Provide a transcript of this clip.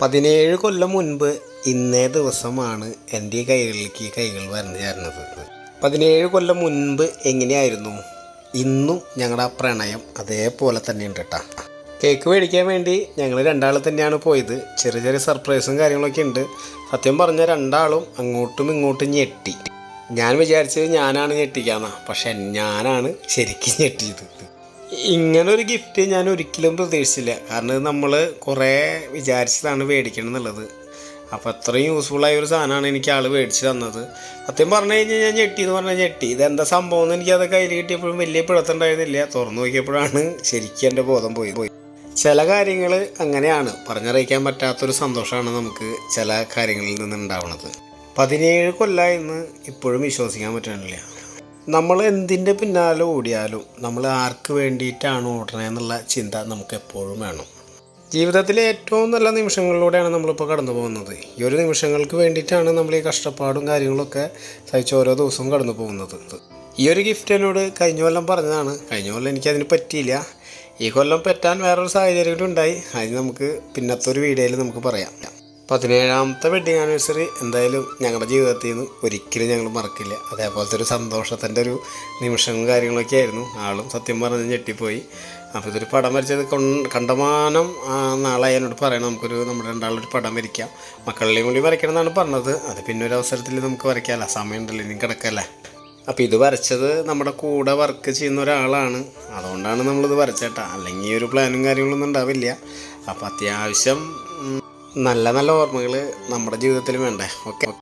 17 കൊല്ലം മുൻപ് ഇന്നേ ദിവസമാണ് എൻ്റെ ഈ കൈകൾ വരഞ്ഞു ചേർന്നത്. 17 കൊല്ലം മുൻപ് എങ്ങനെയായിരുന്നു, ഇന്നും ഞങ്ങളുടെ ആ പ്രണയം അതേപോലെ തന്നെ ഉണ്ട് കേട്ടോ. കേക്ക് മേടിക്കാൻ വേണ്ടി ഞങ്ങൾ രണ്ടാൾ തന്നെയാണ് പോയത്. ചെറിയ ചെറിയ സർപ്രൈസും കാര്യങ്ങളൊക്കെ ഉണ്ട്. സത്യം പറഞ്ഞാൽ രണ്ടാളും അങ്ങോട്ടും ഇങ്ങോട്ടും ഞെട്ടി. ഞാൻ വിചാരിച്ചത് ഞാനാണ് ഞെട്ടിക്കാമെന്നാണ്, പക്ഷെ ഞാനാണ് ശരിക്കും ഞെട്ടിയത്. ഇങ്ങനൊരു ഗിഫ്റ്റ് ഞാൻ ഒരിക്കലും പ്രതീക്ഷിച്ചില്ല. കാരണം നമ്മൾ കുറേ വിചാരിച്ചതാണ് മേടിക്കണം എന്നുള്ളത്. അപ്പോൾ അത്രയും യൂസ്ഫുള്ളായ ഒരു സാധനമാണ് എനിക്ക് ആൾ മേടിച്ച് തന്നത്. സത്യം പറഞ്ഞു കഴിഞ്ഞാൽ ഞാൻ ഞെട്ടി എന്ന് പറഞ്ഞാൽ ഞെട്ടി. ഇതെന്താ സംഭവം എന്ന് എനിക്കത് കയ്യിൽ കിട്ടിയപ്പോഴും വലിയ പിഴത്തുണ്ടായിരുന്നില്ല. തുറന്നു നോക്കിയപ്പോഴാണ് ശരിക്കും എൻ്റെ ബോധം പോയി. ചില കാര്യങ്ങൾ അങ്ങനെയാണ്, പറഞ്ഞറിയിക്കാൻ പറ്റാത്തൊരു സന്തോഷമാണ് നമുക്ക് ചില കാര്യങ്ങളിൽ നിന്ന് ഉണ്ടാവുന്നത്. 17 കൊല്ലമായിന്ന് ഇപ്പോഴും വിശ്വസിക്കാൻ പറ്റുന്നില്ല. നമ്മൾ എന്തിൻ്റെ പിന്നാലെ ഓടിയാലും നമ്മൾ ആർക്ക് വേണ്ടിയിട്ടാണ് ഓടണതെന്നുള്ള ചിന്ത നമുക്ക് എപ്പോഴും വേണം. ജീവിതത്തിലെ ഏറ്റവും നല്ല നിമിഷങ്ങളിലൂടെയാണ് നമ്മളിപ്പോൾ കടന്നു പോകുന്നത്. ഈ ഒരു നിമിഷങ്ങൾക്ക് വേണ്ടിയിട്ടാണ് നമ്മൾ ഈ കഷ്ടപ്പാടും കാര്യങ്ങളൊക്കെ സഹിച്ച് ഓരോ ദിവസവും കടന്നു പോകുന്നത്. ഈ ഒരു ഗിഫ്റ്റ് എന്നോട് കഴിഞ്ഞ കൊല്ലം പറഞ്ഞതാണ്. കഴിഞ്ഞ കൊല്ലം എനിക്കതിന് പറ്റിയില്ല. ഈ കൊല്ലം പറ്റാൻ വേറൊരു സാഹചര്യം ഉണ്ടായി. അത് നമുക്ക് പിന്നത്തെ ഒരു വീഡിയോയിൽ നമുക്ക് പറയാം. 17ാമത്തെ വെഡ്ഡിങ് ആനിവേഴ്സറി എന്തായാലും ഞങ്ങളുടെ ജീവിതത്തിൽ നിന്ന് ഒരിക്കലും ഞങ്ങൾ മറക്കില്ല. അതേപോലത്തെ ഒരു സന്തോഷത്തിൻ്റെ ഒരു നിമിഷങ്ങളും കാര്യങ്ങളൊക്കെ ആയിരുന്നു. ആളും സത്യം പറഞ്ഞ് ഞെട്ടിപ്പോയി. അപ്പോൾ ഇതൊരു പടം വരച്ചത് കണ്ടമാനം നാളായി എന്നോട് പറയണം, നമ്മുടെ രണ്ടാളൊരു പടം വരയ്ക്കാം, മക്കളിലെയും കൂടി വരയ്ക്കണം എന്നാണ് പറഞ്ഞത്. അത് പിന്നെ ഒരു അവസരത്തിൽ നമുക്ക് വരയ്ക്കാമല്ലോ, സമയമുണ്ടല്ലോ, ഇനി കിടക്കല്ലേ. അപ്പോൾ ഇത് വരച്ചത് നമ്മുടെ കൂടെ വർക്ക് ചെയ്യുന്ന ഒരാളാണ്. അതുകൊണ്ടാണ് നമ്മളിത് വരച്ചേട്ടാ, അല്ലെങ്കിൽ ഈ ഒരു പ്ലാനും കാര്യങ്ങളൊന്നും ഉണ്ടാവില്ല. അപ്പോൾ അത്യാവശ്യം നല്ല നല്ല ഓർമ്മകൾ നമ്മുടെ ജീവിതത്തിൽ വേണ്ടേ. ഓക്കെ.